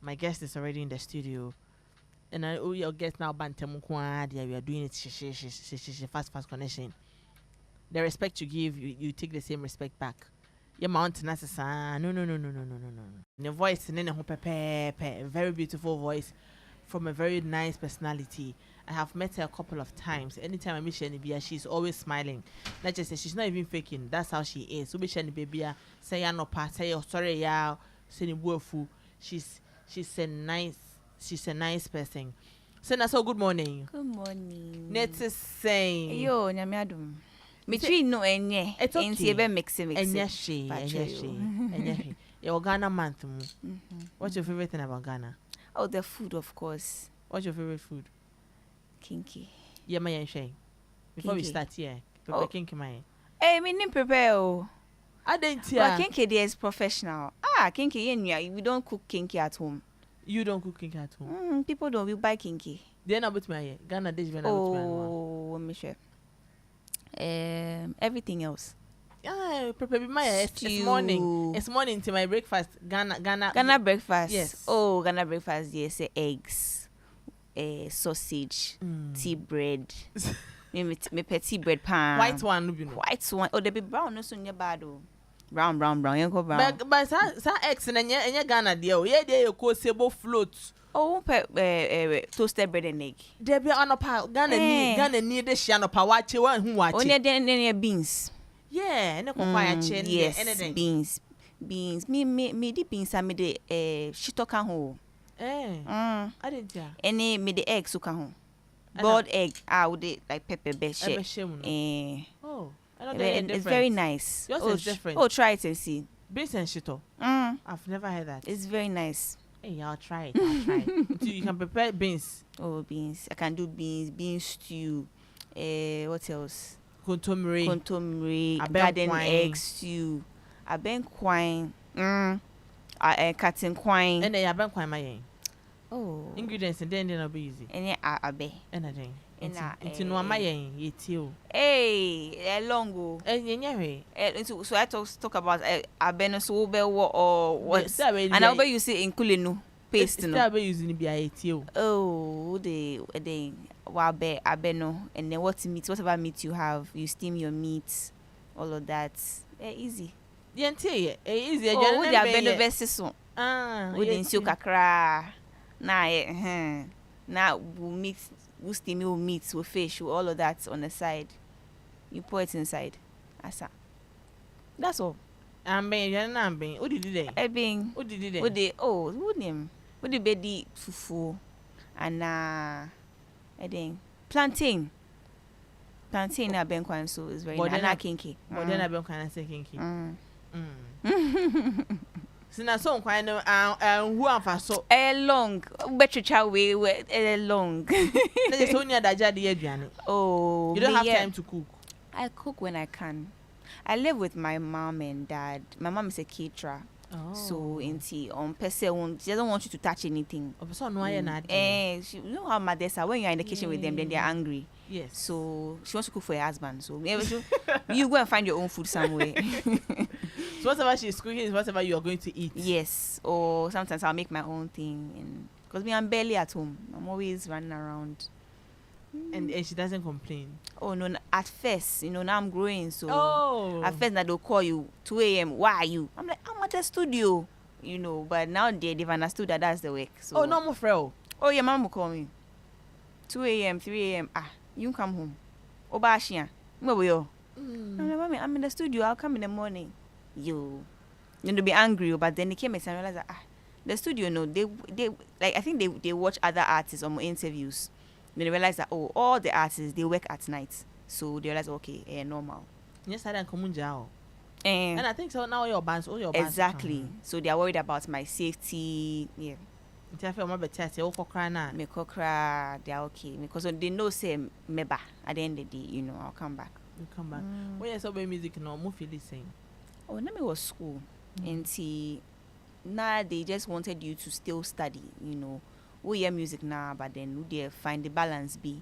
my guest is already in the studio. And your guest now bantam we are doing it fast connection. The respect you give, you take the same respect back. Your mountain as no. The voice and then very beautiful voice from a very nice personality. I have met her a couple of times. Anytime I meet Shani, she's always smiling. Not just she's not even faking. That's how she is. So Shani baby, say ya no pa, say sorry ya, say ni she's a nice person. Cina Soul, good morning. Good morning. Let's say yo nyame adum. Between no enye. It's okay. Enti mix. Enye she. Your Ghana month. What's your favorite thing about Ghana? Oh, the food, of course. What's your favorite food? Kinky. Yeah, my shay. Before we start here, prepare kinky my. Hey, me didn't prepare. I didn't hear. But kinky there is professional. Kinky, we don't cook kinky at home. You don't cook kinky at home. People don't. We buy kinky. They're not with me. Ghana dish. Oh, me share. Everything else. Prepare my it's morning to my breakfast. Ghana breakfast. Yes. Oh, Ghana breakfast. Yes, eggs, sausage, tea bread. me tea bread pan. White one, White one. Oh, they be brown. No, so near bad. Brown. You go brown. But sa eggs and Ghana deal. Yeah, they you sebo float. Oh, toasted bread and egg. There be on a pile. Ghana need the shanopa. Watch you one who watch. Only then beans. Yeah, and a chain. Yes, anything. Beans. Me the beans. I made the shitoka ho. I didn't hear. Any me the egg suka ho. Boiled egg. I would like pepper besh. Oh, it's very nice. Yours is different. Oh, try it and see. Beans and shito. I've never heard that. It's very nice. Hey, I'll try it. So you can prepare beans. Oh, beans. I can do bean stew. What else? Contomere, garden egg stew. Abenquine. Cutting quine. And then abenquine my. Oh. Ingredients and then they'll be easy. And then abe. And then. It's no my ye too. Hey, long go. So I talk about abeno so be or what? And I'll be you say in kulenu paste no. Still be using be oh, they wabe abeno and then whatever meat you have, you steam your meat, all of that. Easy. Easy. Oh, the abeno versus so. We didn't see kakra. Now we steam your meat with fish, with all of that on the side. You pour it inside. Asa. That's all. I'm being. What did you do? What did you do? What the bedi fufu and plantain na benkwan so is very nice. Kinky. But then I benkwan say kinky. Cina Soul kwai no who am fa so long betcha we long. That is only adaja de aduane. Oh, you don't have time to cook. I cook when I can. I live with my mom and dad. My mom is a caterer. Oh. So on person she doesn't want you to touch anything. She, you know how mothers are when you're in the kitchen with them, then they're angry. Yes. So she wants to cook for her husband. So you go and find your own food somewhere. So whatever she's cooking is whatever you are going to eat. Yes. Or sometimes I'll make my own thing, and because I'm barely at home, I'm always running around. And she doesn't complain. Oh no! At first, now I'm growing, so at first they'll call you 2 a.m. Why are you? I'm like, I'm at the studio, But now they've understood that that's the work. So no more frail. Oh yeah, mom will call me 2 a.m., 3 a.m. You come home. Obashia, where we are? I'm like, mommy, I'm in the studio. I'll come in the morning. You'll be angry, but then they came and realized that the studio, they like I think they watch other artists or more interviews. Then they realize that all the artists they work at night, so they realize normal. Yes, I don't come and I think so now all your bands exactly. So they are worried about my safety. Yeah. I feel more better. Say me cry. They are okay because they know say meba at the end of the day, I'll come back. You come back. When you saw music, no more feel the same. Oh, let me was school, and see now they just wanted you to still study, We hear music now, but then they find the balance be.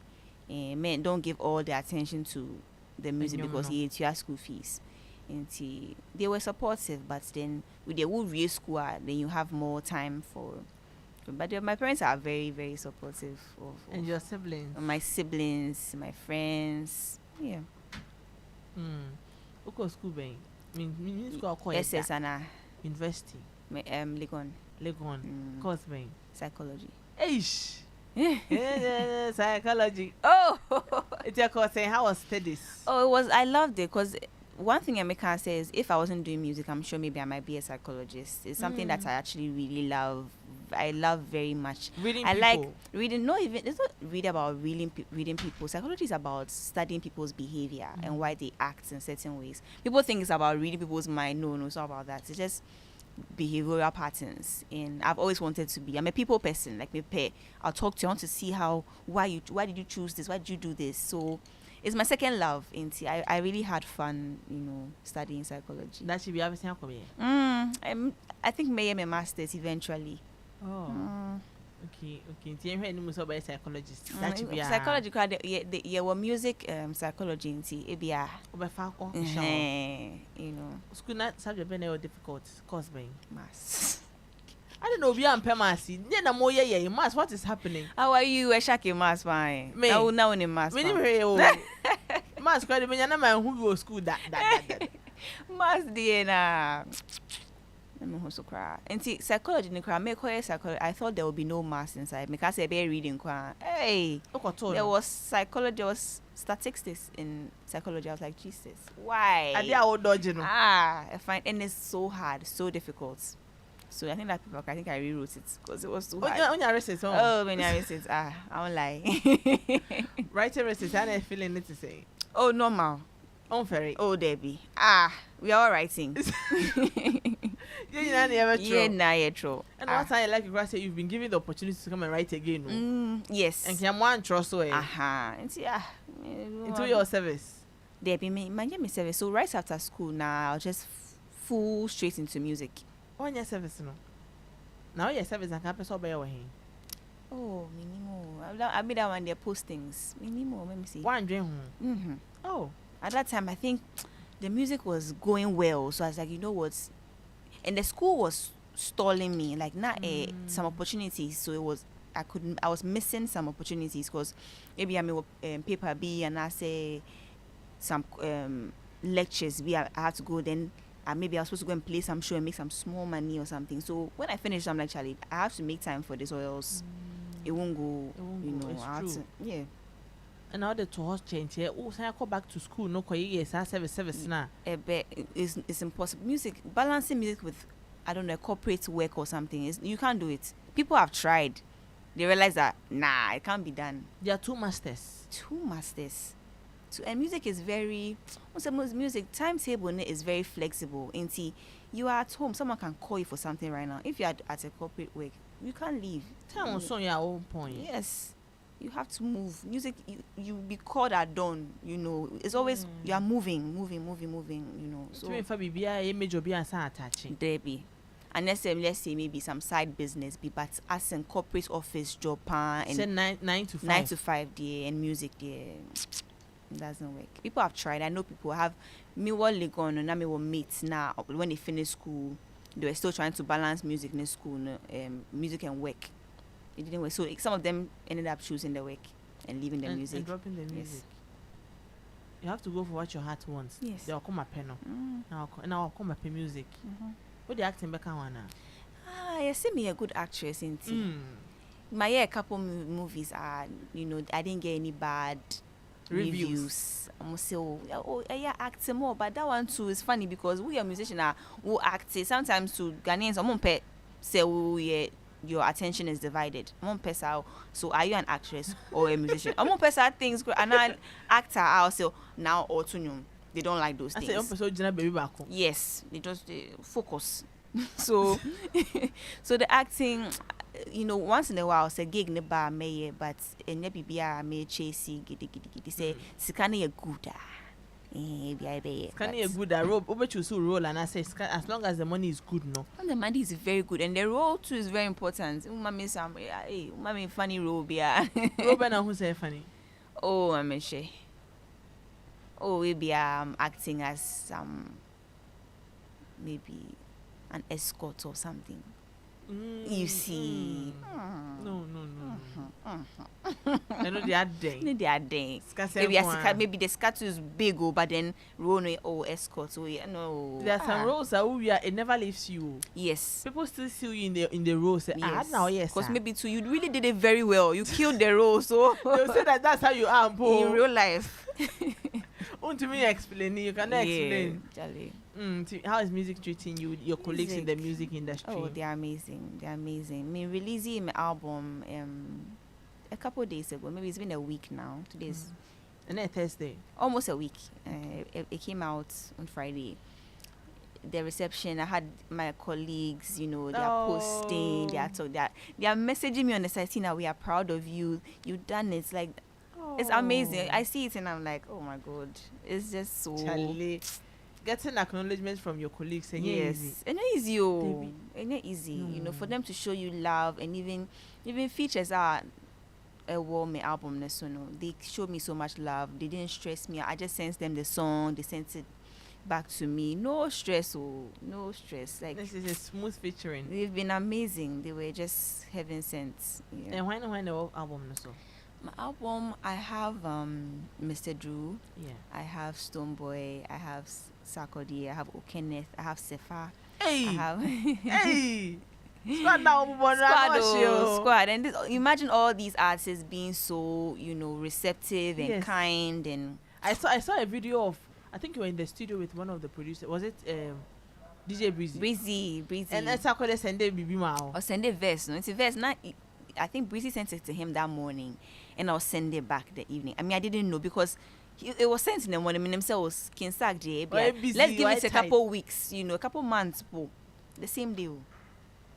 Men don't give all the attention to the music because it's your school fees. And they were supportive, but then with the would real school, then you have more time for But my parents are very, very supportive And your siblings? my siblings, my friends. Yeah. Okay, school bang. School SS and university. Legon. Course bang. Psychology. Eish. Psychology. Oh, It's your course saying how was studies? it was. I loved it because one thing I can say is if I wasn't doing music, I'm sure maybe I might be a psychologist. It's something that I actually really love. I love very much. Reading I people. like reading. No, even it's not read about reading people. Psychology is about studying people's behavior and why they act in certain ways. People think it's about reading people's mind. No, it's not about that. It's just behavioral patterns. And I've always wanted to be. I'm a people person. Like me, I'll talk to you. I want to see why did you choose this? Why did you do this? So it's my second love. I really had fun, studying psychology. That should be everything. I think maybe my master's eventually. Oh. Okay. You heard news about psychologists. That should be psychology. Yeah, well, music, psychology. It School not subject been or difficult. Course being mass. I don't know. We are Pemasi. Then I'm more mass. What is happening? How are you? A shaky mass, fine. Me. Oh, now in mass. We never hear. Mass credit me. I'm man who go school that. Mass DNA. I'm so cry. And see, psychology in the cry. Make her psychology. I thought there would be no mass inside. Because I be reading cry. Hey, there was psychology. There was statistics in psychology. I was like, Jesus, why? I did all dodging. I find, and it's so hard, so difficult. So I think that paper, I think I rewrote it because it was too hard. On your receipt, when I receipt, I won't lie. Writing receipt, I ain't feeling it to say. Oh, normal. On ferry. Oh, Debbie. We are all writing. Yeah, true. And what I like you say you've been given the opportunity to come and write again. Yes. And can one trust way. Into your service. Debbie, my service. So right after school now, I'll just full straight into music. On your service, no. Now your service and campus all by your way. Oh, minimo. I made that one their postings. Minimo, let me see. One dream. Oh. At that time, I think the music was going well. So I was like, you know what? And the school was stalling me, like some opportunities. So I was missing some opportunities because maybe I'm a paper B and I say some lectures B I have to go. Then maybe I was supposed to go and play some show and make some small money or something. So when I finished, I'm like, Charlie, I have to make time for this or else it won't go. It's true. Yeah. And now the tours change here. Oh, so I go back to school. No, service now. It's impossible. Balancing music with, I don't know, corporate work or something. You can't do it. People have tried. They realize that it can't be done. There are two masters. And music is very. Music timetable is very flexible. And see, you are at home. Someone can call you for something right now. If you are at a corporate work, you can't leave. Tell us on your own point. Yes. You have to move. Music, you be called at dawn, It's always, you are moving, So, Debbie. Unless, let's say, maybe some side business, but as in corporate office job, and say 9 to 5. 9 to 5, there, and music, there. It doesn't work. People have tried. I know people have, me what Legon and me what mates now, when they finish school, they were still trying to balance music in school, music and work. It didn't work. So some of them ended up choosing the work and leaving the music. And dropping the music. Yes. You have to go for what your heart wants. Yes. They'll come a pen. Now I'll come up music. What the acting back on now? You see me a good actress in my a couple movies are, I didn't get any bad reviews. I'm say, acting more, but that one too is funny because we are musicians who act. Sometimes to Ghanaians, I'm on say your attention is divided. So are you an actress or a musician? I'm on things and an actor. I'll say now or they don't like those things. Yes, they focus. So the acting, once in a while say gig ne ba me but enye bibia me chasey gidi say sikane good. Can you good role? Over choose role and I say as long as the money is good, no. And the money is very good, and the role too is very important. Mommy funny role be Robin who say funny. Oh, I'm sure. Oh, we be acting as maybe an escort or something. You see. No. I know they are dang. No, they are dang. Maybe the skirt is big, but then roll escort. So yeah, no. There are some roles that it never leaves you. Yes. People still see you in the role. Say, now yes. Because maybe too, you really did it very well. You killed the role, so they'll say that's how you are in real life. To me explain, you cannot explain. Jolly. How is music treating you, your colleagues in the music industry? Oh, they are amazing. They're amazing. I mean, releasing my album a couple of days ago. Maybe it's been a week now. Today's and then Thursday. Almost a week. It came out on Friday. The reception, I had my colleagues, they are posting, they are messaging me on the site, Cina, we are proud of you. You've done it. It's like, it's amazing. I see it and I'm like, oh my God, it's just so. Charlie. Getting acknowledgement from your colleagues, yes, and it's easy, and it's easy, for them to show you love, and even features are a warm album. They showed me so much love. They didn't stress me. I just sent them the song. They sent it back to me. No stress, no stress. Like this is a smooth featuring. They've been amazing. They were just heaven sent. Yeah. And when the album so? My album, I have Mr. Drew. Yeah. I have Stoneboy. I have Sarkodie. I have Okenneth. I have Sefa. Hey. I have hey. Squad. And imagine all these artists being so, receptive and kind. And I saw a video of, I think you were in the studio with one of the producers. Was it DJ Breezy? Breezy. And Sarkodie send a BB Mao. Or send a verse. No, it's a verse. I think Breezy sent it to him that morning, and I'll send it back the evening. I mean, I didn't know because it was sent in the morning. I mean, himself was Kinsak J. Let's give it a couple weeks, a couple months, the same day.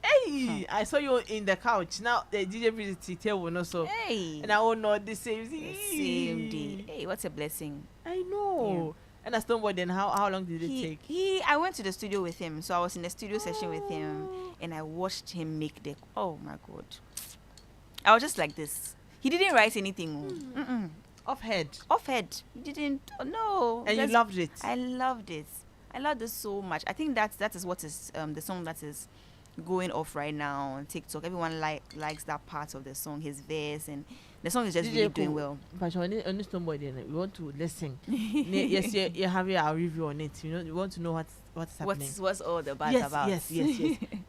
Hey, I saw you in the couch. Now the DJ Breezy table no so. Hey, and I will know the same day. Hey, what a blessing. I know. Yeah. And as Stoneboy, then how long did it take? I went to the studio with him, so I was in the studio session with him, and I watched him make the. Oh my God. I was just like this. He didn't write anything. Off head. He didn't. No. And you loved it. I loved it. I loved it so much. I think that is what is the song that is going off right now on TikTok. Everyone likes that part of the song, his verse, and the song is just really doing well. But on Stoneboy, we want to listen. Yes, you have our review on it. We want to know what's happening. What's all the buzz about? Yes.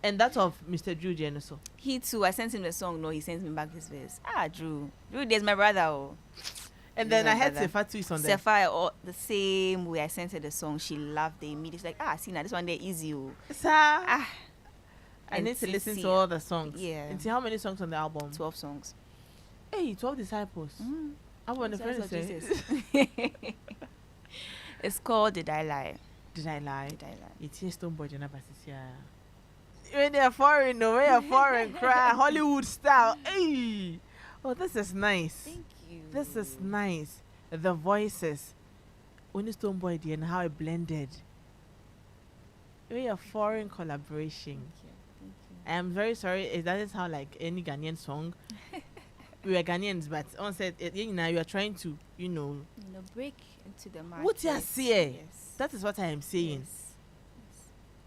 And that's of Mr. Drew Jenoso. He too. I sent him the song. No, he sends me back his verse. Drew, there's my brother. And then I had Sefa too on there. Sefa, the same way I sent her the song, she loved it immediately. She's like, Cina, this one there easy. I need to listen to all the songs. Yeah. And see how many songs on the album? 12 songs. Hey, 12 disciples. I want to friend say. It's called Did I Lie? Did I Lie? It's a Stoneboy Jenna when they're foreign, cry Hollywood style. Hey, oh, this is nice. Thank you. This is nice. The voices, when Stoneboy and how it blended. A foreign collaboration. Thank you. I am very sorry. It doesn't sound like any Ghanaian song. We are Ghanaians, but on set, you are trying to, break into the market. What you say? Yes. That is what I am saying. Yes.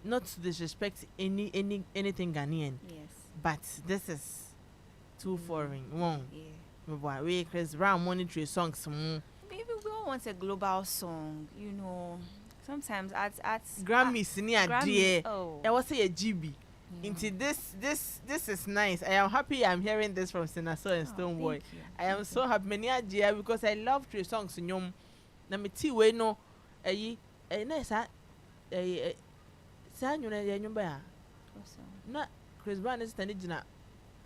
Not to disrespect anything Ghanaian. Yes. But this is too foreign. Yeah. We Chris Brown monetary songs. Maybe we all want a global song. Sometimes at Grammys near dear. Oh. I was say a GB. Into this is nice. I am happy I'm hearing this from Cina Soul and Stoneboy. I am so happy many idea because I love three songs in yom. Na me ti we no na sa sa nyuna ya nyumba ya. Na Chris Brown is standing jina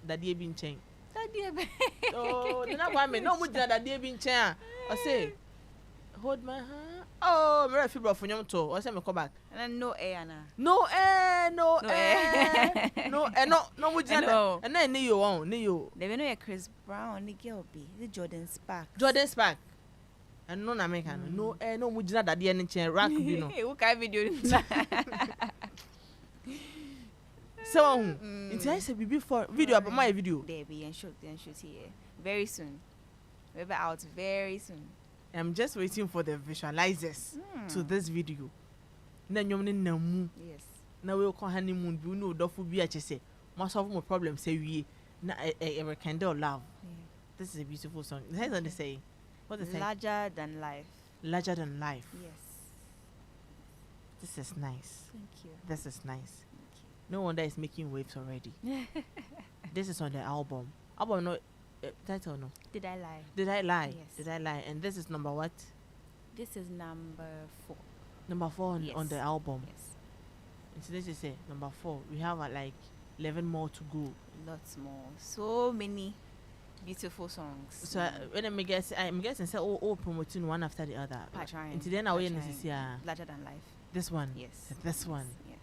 daddy bi nchen. Daddy. Oh, na wa me no mu jina daddy bi nchen. I say hold my hand. Oh, very feel for nyom to. I say me come back. And no air na. No air. No mu jina. And then ni you. They know Chris Brown, the girl be the Jordan Spark. And no na make no air no mu jina daddy any chen rack bi no. Who can video? So, it's I say before video about my video. There be and shoot here very soon. We'll be out very soon. I'm just waiting for the visualizers to this video. Na nyom ni namu. Yes. Na we ko honeymoon bi no do fu bi a chese. must solve my problem. Say we na a rekindle love. Yeah. This is a beautiful song. That's what they say. What they say? Larger than life. Larger than life. Yes. This is nice. Thank you. This is nice. Thank No wonder it's making waves already. you. This is on the album. Album no title no. Did I lie? Did I lie? Yes. Did I lie? And this is number what? This is number 4. Number 4 Yes. on the album. Yes. And so this is number 4. We have like 11 more to go. Lots more. So many beautiful songs. So when I'm guessing say promoting one after the other. Patron. Until then I will Patron. see Larger than life. this one. Yes. This one. Yes.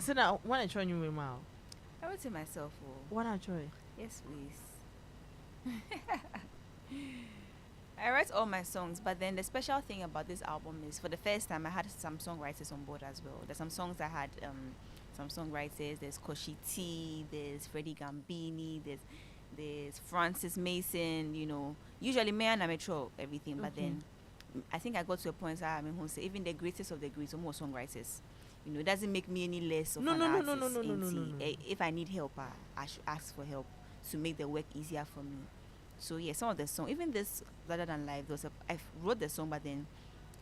So now when I try new way now. I wrote it myself. Oh. What I try? Yes, please. I write all my songs, but then the special thing about this album is for the first time I had some songwriters on board as well. There's some songs I had some songwriters. There's Koshi T, there's Freddie Gambini, there's Francis Mason, you know. Usually me and I metro everything, but then I think I got to a point where who say even the greatest of the greats are more songwriters. You know, it doesn't make me any less of an artist. If I need help, I should ask for help to make the work easier for me. So yeah, some of the songs, even this Rather Than Life, I wrote the song, but then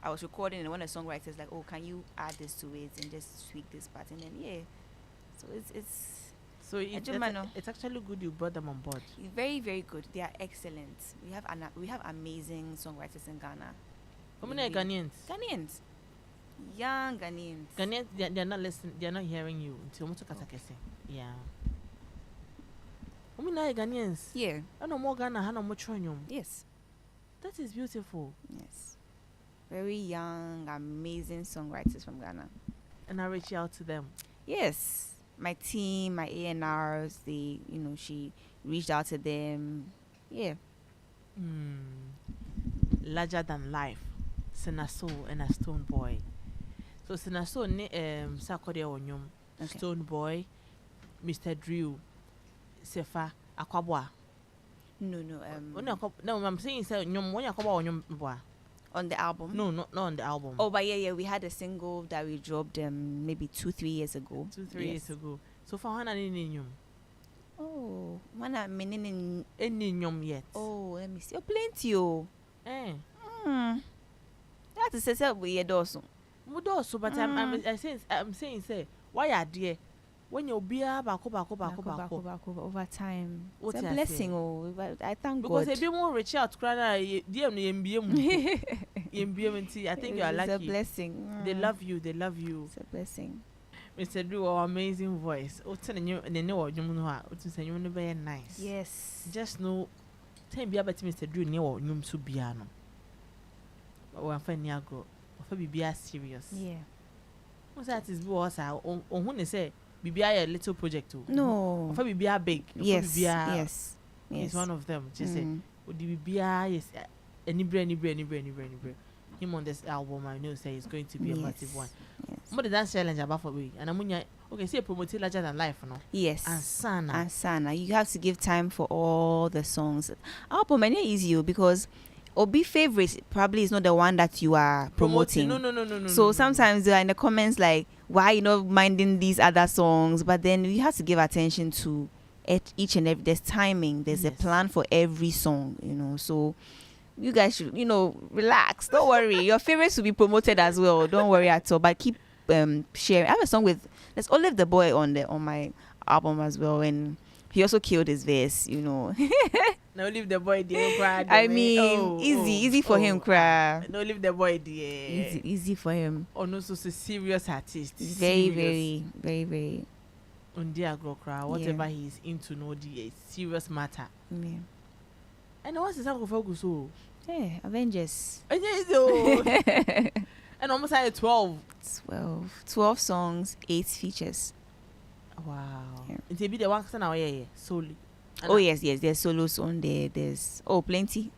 I was recording, and one of the songwriters like, oh, can you add this to it and just tweak this part, and then yeah, so it's actually good you brought them on board. very, very good. They are excellent. We have amazing songwriters in Ghana. How many Ghanaians? Ghanaians, young Ghanaians. Ghanaians, they're not listening. They're not hearing you until yeah. How many Ghanaians? Yeah. I know more Ghana. I know more Tronium. Yes. That is beautiful. Yes. Very young, amazing songwriters from Ghana. And I reach out to them. Yes. My team, my A&Rs, she reached out to them. Yeah. Larger Than Life. Cina Soul and a Stone Boy. So Cina Soul Sakode Onyum, Stone Boy, Mr. Drew, Sefa Akwabwa. No, I'm saying say Nyum when Akwabwa Onyum boy. On the album? No, not on the album. Oh, but yeah, we had a single that we dropped maybe 2-3 years ago. 2-3 years ago. So for Hana Nyum. Oh, one I mean any Nyum yet. Oh, let me see. Oh, plenty oh. That is say we also. Mudoso, but I'm saying say why are dear when you'll be bako over time. What's it's a blessing oh. I thank because God. if you more reach out I think you are lucky. It's a blessing. They love you. It's a blessing. Mr. Drew, our amazing voice. Oh, telling you, and they know what you know. Say you want to be nice. Yes. Just know. Tell me about Mr. Drew. Near you to piano. But when find near go, for be serious. Yeah. What's that is boss? On when they say be a little project too. No. For be big. Yes. Yes. It's one of them. Just say, would be yes. Any brain. Him on this album, I know say it's going to be a massive one. Yes. What is that challenge about for me? And I'm okay. Say promoting Larger Than Life, no? Yes. And Sana. You have to give time for all the songs. Album and easy because Obi favorite probably is not the one that you are promoting. No. So sometimes they are in the comments like, why you not minding these other songs? But then you have to give attention to each and every. There's timing. There's a plan for every song. So. You guys should, relax. Don't worry. Your favorites will be promoted as well. Don't worry at all. But keep sharing. I have a song with there's Olive the Boy on my album as well, and he also killed his verse. No leave the boy there. Cry. I mean, easy for him, cry. No leave the boy there. Easy for him. Oh no, so serious artist. Very. On dear girl cry. Whatever he's into, no the serious matter. Yeah. And what's the song of focus? Yeah, Avengers. And almost like 12 songs, 8 features. Wow. Yeah. It's a bit the one now, solely. Oh yes, there's solos on there. There's plenty.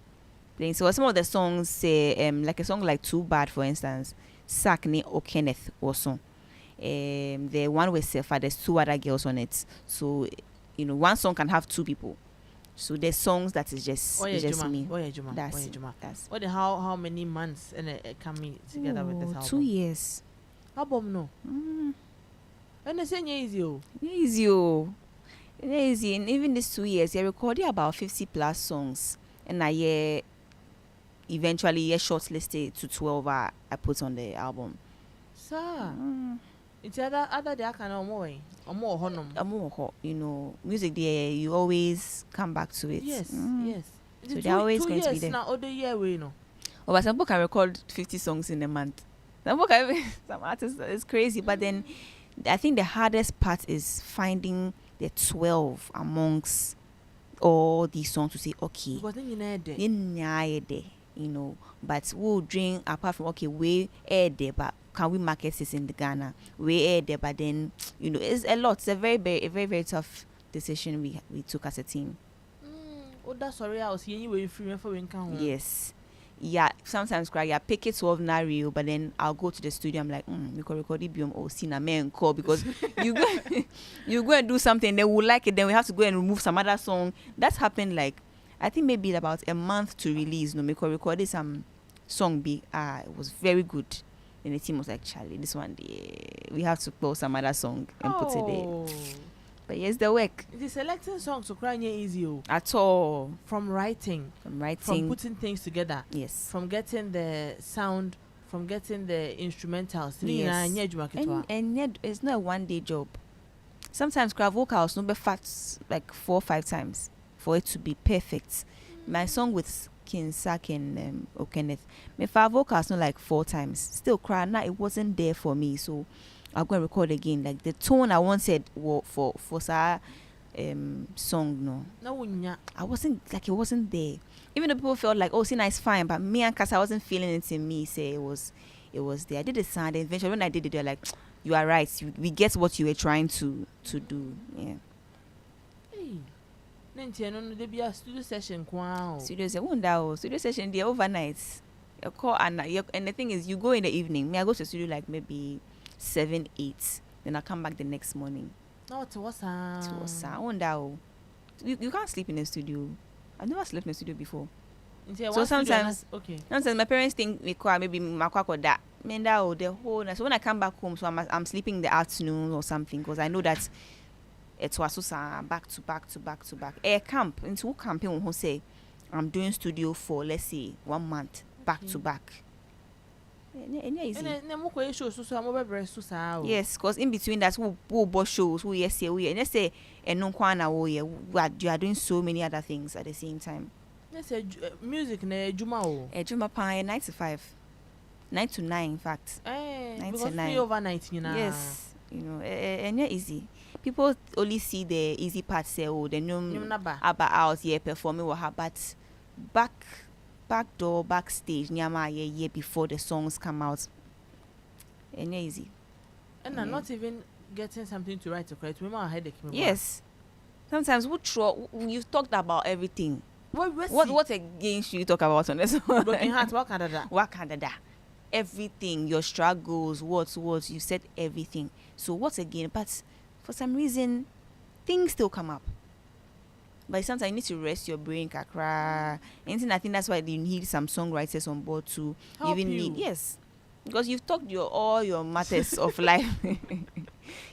So some of the songs say like a song like Too Bad, for instance, Sakni or Kenneth also. The one with Sefa, there's 2 other girls on it. So one song can have 2 people. So there's songs that is just me. That's what how many months and coming together with this album? 2 years. Album no. And they say easy. Easy, oh. Easy. And even these 2 years, I recorded about 50 plus songs. And I eventually shortlisted to 12 I put on the album. Sir. It's other they can more honum. You know, music there, you always come back to it. Yes. So they're always going to be there. Now, other year we know. Oh, but some people can record 50 songs in a month. Some artists, it's crazy. But then I think the hardest part is finding the 12 amongst all these songs to say, okay, Because then you know, but we'll drink apart from, okay, we air there, but can we market this in the Ghana? We air there, but then, you know, it's a lot. It's a very tough decision we took as a team. Oh, that's sorry. I was hearing you were free for income. Yes. Yeah, sometimes cry. Yeah, pick it 12 na real, but then I'll go to the studio. I'm like, we can record it biome or Cina men call because you go and do something. They will like it. Then we have to go and remove some other song. That's happened like I think maybe about a month to release. No, we could record some song. It was very good. And the team was like, Charlie, this one we have to pull some other song and put it there. But yes, the work. The selecting songs to cry easy at all. From writing, from putting things together. Yes. From getting the sound, from getting the instrumentals. Yes. And yet it's not a one-day job. Sometimes cry vocals no be fat like 4 or 5 times for it to be perfect. My song with King Sak and Okenneth, my 5 vocals not like 4 times. Still cry now it wasn't there for me, so I'll go and record again. Like the tone I wanted for sa song I wasn't like it wasn't there. Even though people felt like Cina is fine, but me and Kasa wasn't feeling it in me. Say it was there. I did the sound, and eventually when I did it, they're like, you are right. We get what you were trying to do. Yeah. There be a studio session. Studio session there overnight. You call and the thing is, you go in the evening. Me I go to the studio like maybe 7, 8. Then I come back the next morning. No, to what's you can't sleep in the studio. I've never slept in the studio before. So sometimes my parents think maybe that. The whole night. So when I come back home, so I'm sleeping in the afternoon or something because I know that it was back to back. Air camp into camping who say I'm doing studio for let's say 1 month back to back. Yes, because in between that who both shows who and let's say and no you are doing so many other things at the same time. Let's say music na Adwuma pa 9 to 5. 9 to 9 in fact. 9 to 9 overnight, you know. Yes, you know, and easy. People only see the easy part say the new about out here performing with her, but backstage a year before the songs come out. And easy. And I'm not even getting something to write to correct. Remember I headache. Yes. Sometimes you've talked about everything. What again should you talk about on this one? Broken heart, what Canada? Everything, your struggles, what you said everything. So what again? But for some reason, things still come up. But sometimes you need to rest your brain, kakra. And I think that's why you need some songwriters on board to help even you. need. Yes, because you've talked all your matters of life.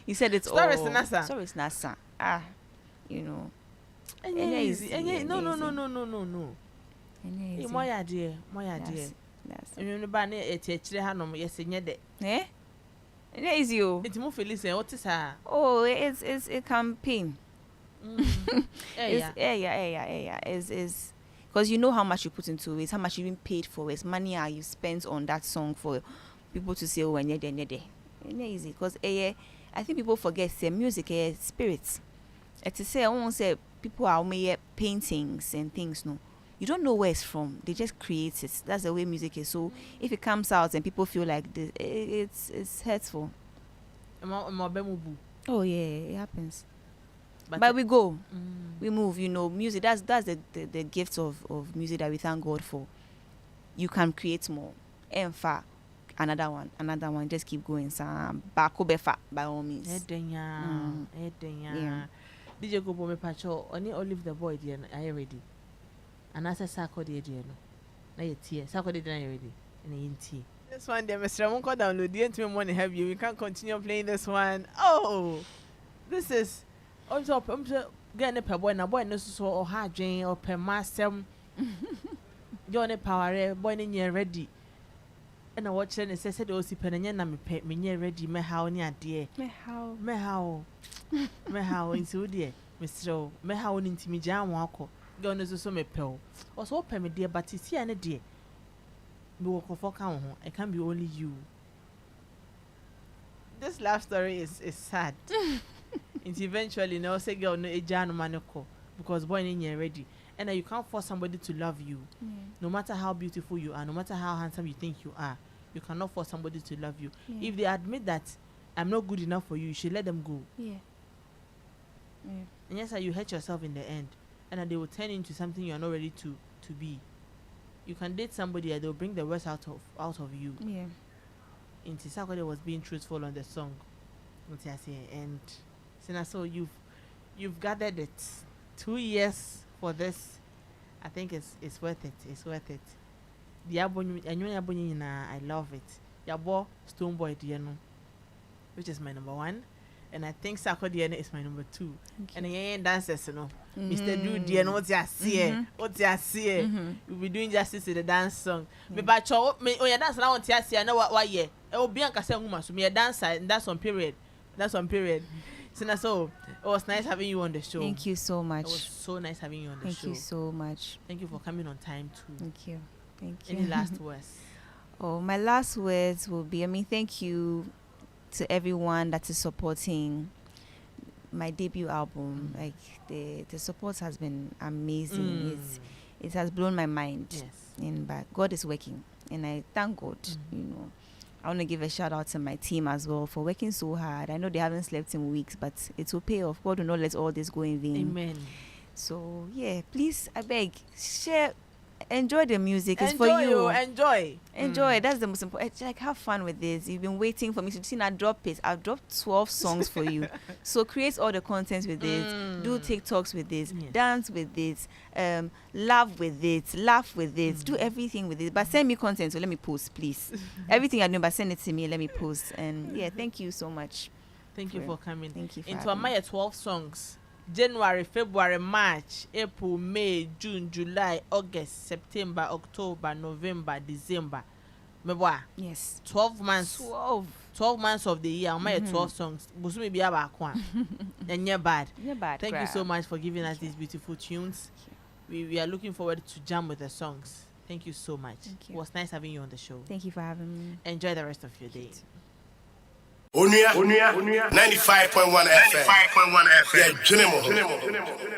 You said it's Stories all. Stories nasa. You know. No. My idea. Eh? It is you. It's more Felicia. What is her? Oh, it's a campaign. Yeah. Is because you know how much you put into it, how much you even paid for it, money you spent on that song for people to say, oh, and you're there. It's easy because I think people forget say music is spirits. To say I won't say people are made paintings and things. No, you don't know where it's from. They just create it. That's the way music is. So if it comes out and people feel like this, it's hurtful. Oh yeah, it happens. But we go, we move. You know, music. That's the gift of music that we thank God for. You can create more. And fa, another one. Just keep going. Back by all means. Yeah. DJ go me pacho oni olive the boy there are you ready? And I said sako there no. Na ye tie. Sako there na you ready? And yin tie. This one, dear Mr. Won't go download the intimate money have you. We can't continue playing this one. Oh, this is also getting a per boy and a boy no so or hard drain or per master. You're a power boy in your ready. And I watch and says, "Oh, see, pen and me pet me ready, me how near dear. Me how, in dear, Mr. Me how into me jam walk. Go no so me pill. Or so open me dear, but it's here and a dear. Me walk for count, it can be only you." This love story is sad. It's eventually no say girl no a jano manoko because boy in here ready. And you can't force somebody to love you. No matter how beautiful you are, no matter how handsome you think you are, you cannot force somebody to love you. If they admit that I'm not good enough for you, you should let them go. And yes, you hurt yourself in the end, and they will turn into something you are not ready to be. You can date somebody and they'll bring the worst out of you. In Tisakode was being truthful on the song. And Cina Soul, you've gathered it 2 years. For this, I think it's worth it. It's worth it. The I love it. Yabo Stone Boy Diano, which is my number 1, and I think Sako Diana is my number 2. And I dancers, you know, Mr. Du Diano, what's your see? You'll be doing justice to the dance song. Me but me oh yeah dance now on TSC. I know what year. It will be on Kasa Woman, so me a dancer, and that's on period. Cina Soul, it was nice having you on the show. Thank you so much. It was so nice having you on the show. Thank you so much. Thank you for coming on time too. Thank you. Any last words? Oh, my last words will be, thank you to everyone that is supporting my debut album. Like the support has been amazing. It has blown my mind. Yes. But God is working, and I thank God. I want to give a shout out to my team as well for working so hard. I know they haven't slept in weeks, but it will pay off. God will not let all this go in vain. Amen. So yeah, please, I beg, share, enjoy the music. It's for you. Enjoy. That's the most important. Like, have fun with this. You've been waiting for me to see. Now drop it. I've dropped 12 songs for you. So create all the content with this. Do TikToks with this. Yes. Dance with this. Laugh with it. Laugh with it. Do everything with it. But send me content. So let me post, please. Everything I do, but send it to me. Let me post. And yeah, thank you so much. Thank you for coming. Thank you for into my 12 songs. January, February, March, April, May, June, July, August, September, October, November, December. Yes. 12 months. 12 months of the year. My 12 songs. Busumi be about one. And you're bad. Thank you so much for giving us these beautiful tunes. We are looking forward to jam with the songs. Thank you so much. It was nice having you on the show. Thank you for having me. Enjoy the rest of your day. Onua 95.1 FM. Yeah,